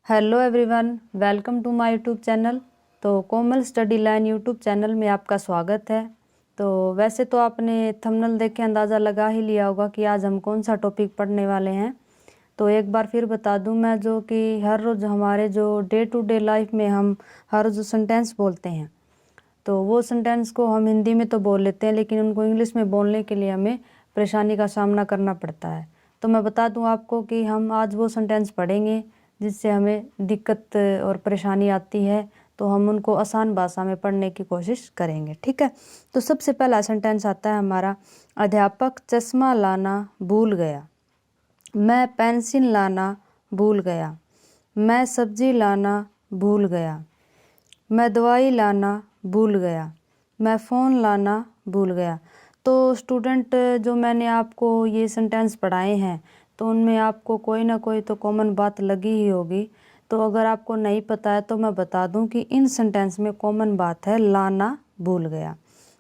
Hello everyone, welcome to my YouTube channel. तो Komal study line YouTube channel में आपका स्वागत है। तो वैसे तो आपने थंबनेल देख के अंदाज़ा लगा ही लिया होगा कि आज हम कौन सा टॉपिक पढ़ने वाले हैं। तो एक बार फिर बता दूं मैं, जो कि हर रोज़ हमारे जो डे टू डे लाइफ में हम हर रोज़ सेंटेंस बोलते हैं, तो वो सेंटेंस को हम हिंदी में तो बोल लेते हैं, लेकिन उनको इंग्लिश में बोलने के लिए हमें परेशानी का सामना करना पड़ता है। तो मैं बता दूं आपको कि हम आज वो सेंटेंस पढ़ेंगे जिससे हमें दिक्कत और परेशानी आती है, तो हम उनको आसान भाषा में पढ़ने की कोशिश करेंगे, ठीक है। तो सबसे पहला सेंटेंस आता है हमारा, अध्यापक चश्मा लाना भूल गया। मैं पेंसिल लाना भूल गया। मैं सब्जी लाना भूल गया। मैं दवाई लाना भूल गया। मैं फ़ोन लाना भूल गया। तो स्टूडेंट, जो मैंने आपको ये सेंटेंस पढ़ाए हैं, तो उनमें आपको कोई ना कोई तो कॉमन बात लगी ही होगी। तो अगर आपको नहीं पता है तो मैं बता दूं कि इन सेंटेंस में कॉमन बात है लाना भूल गया।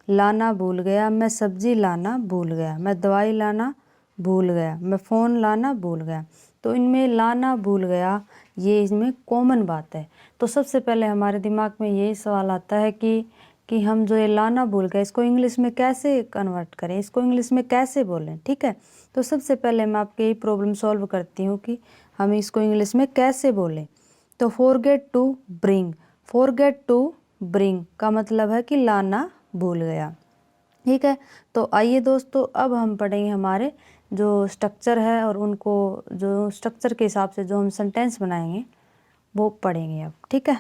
लाना भूल गया, मैं सब्जी लाना भूल गया, मैं दवाई लाना भूल गया, मैं फ़ोन लाना भूल गया। तो इनमें लाना भूल गया, ये इसमें कॉमन बात है। तो सबसे पहले हमारे दिमाग में यही सवाल आता है कि हम जो ये लाना भूल गए इसको इंग्लिश में कैसे कन्वर्ट करें, इसको इंग्लिश में कैसे बोलें, ठीक है। तो सबसे पहले मैं आपके यही प्रॉब्लम सॉल्व करती हूँ कि हम इसको इंग्लिश में कैसे बोलें। तो forget to bring, forget to bring का मतलब है कि लाना भूल गया, ठीक है। तो आइए दोस्तों, अब हम पढ़ेंगे हमारे जो स्ट्रक्चर है, और उनको जो स्ट्रक्चर के हिसाब से जो हम सेंटेंस बनाएंगे वो पढ़ेंगे अब, ठीक है।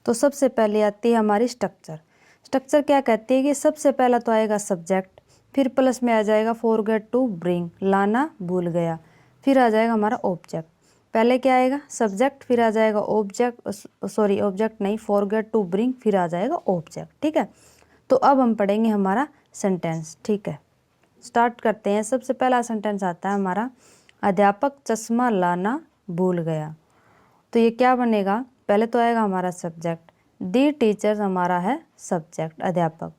तो सबसे पहले आती है हमारी स्ट्रक्चर। स्ट्रक्चर क्या कहती है कि सबसे पहला तो आएगा सब्जेक्ट, फिर प्लस में आ जाएगा फॉरगेट टू ब्रिंग, लाना भूल गया, फिर आ जाएगा हमारा ऑब्जेक्ट। पहले क्या आएगा सब्जेक्ट, फिर आ जाएगा ऑब्जेक्ट, सॉरी ऑब्जेक्ट नहीं, फॉरगेट टू ब्रिंग, फिर आ जाएगा ऑब्जेक्ट, ठीक है। तो अब हम पढ़ेंगे हमारा सेंटेंस, ठीक है। स्टार्ट करते हैं। सबसे पहला सेंटेंस आता है हमारा, अध्यापक चश्मा लाना भूल गया। तो ये क्या बनेगा, पहले तो आएगा हमारा सब्जेक्ट, दी टीचर हमारा है सब्जेक्ट अध्यापक।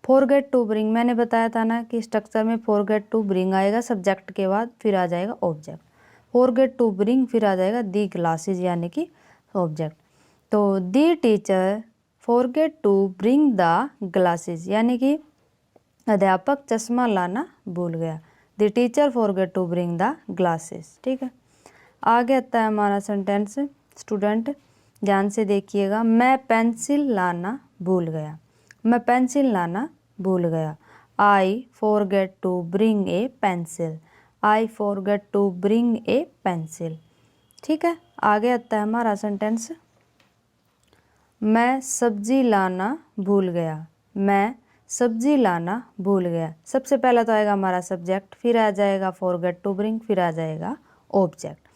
फॉरगेट टू ब्रिंग, मैंने बताया था ना कि स्ट्रक्चर में फॉरगेट टू ब्रिंग आएगा सब्जेक्ट के बाद, फिर आ जाएगा ऑब्जेक्ट। फॉरगेट टू ब्रिंग, फिर आ जाएगा दी ग्लासेस यानी कि ऑब्जेक्ट। तो the teacher forget to bring the glasses, यानी कि अध्यापक चश्मा लाना भूल गया। The teacher forget to bring the glasses, ठीक है। आगे आता है हमारा सेंटेंस, स्टूडेंट ध्यान से देखिएगा, मैं पेंसिल लाना भूल गया। मैं पेंसिल लाना भूल गया। I forget to bring a pencil. I forget to bring a pencil, ठीक है। आगे आता है हमारा सेंटेंस, मैं सब्जी लाना भूल गया। मैं सब्जी लाना भूल गया। सबसे पहला तो आएगा हमारा सब्जेक्ट, फिर आ जाएगा फॉरगेट टू ब्रिंग, फिर आ जाएगा ऑब्जेक्ट।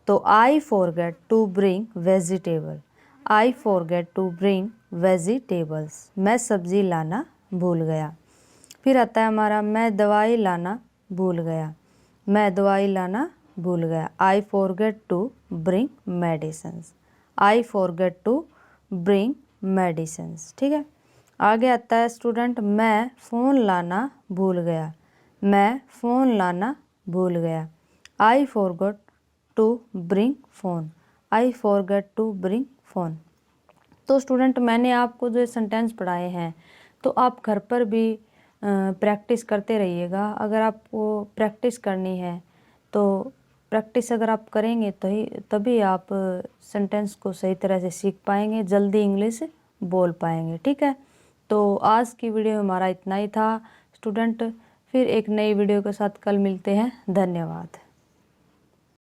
तो I forget to bring vegetable. I forget to bring vegetables, मैं सब्जी लाना भूल गया। फिर आता है हमारा, मैं दवाई लाना भूल गया। मैं दवाई लाना भूल गया। I forget to bring medicines. I forget to bring medicines, ठीक है। आगे आता है स्टूडेंट, मैं फ़ोन लाना भूल गया। मैं फ़ोन लाना भूल गया। I forget to bring phone. I forget to bring phone. तो स्टूडेंट, मैंने आपको जो सेंटेंस पढ़ाए हैं, तो आप घर पर भी प्रैक्टिस करते रहिएगा। अगर आपको प्रैक्टिस करनी है तो प्रैक्टिस अगर आप करेंगे तो ही तभी आप सेंटेंस को सही तरह से सीख पाएंगे, जल्दी इंग्लिश बोल पाएंगे, ठीक है। तो आज की वीडियो हमारा इतना ही था स्टूडेंट। फिर एक नई वीडियो के साथ कल मिलते हैं। धन्यवाद।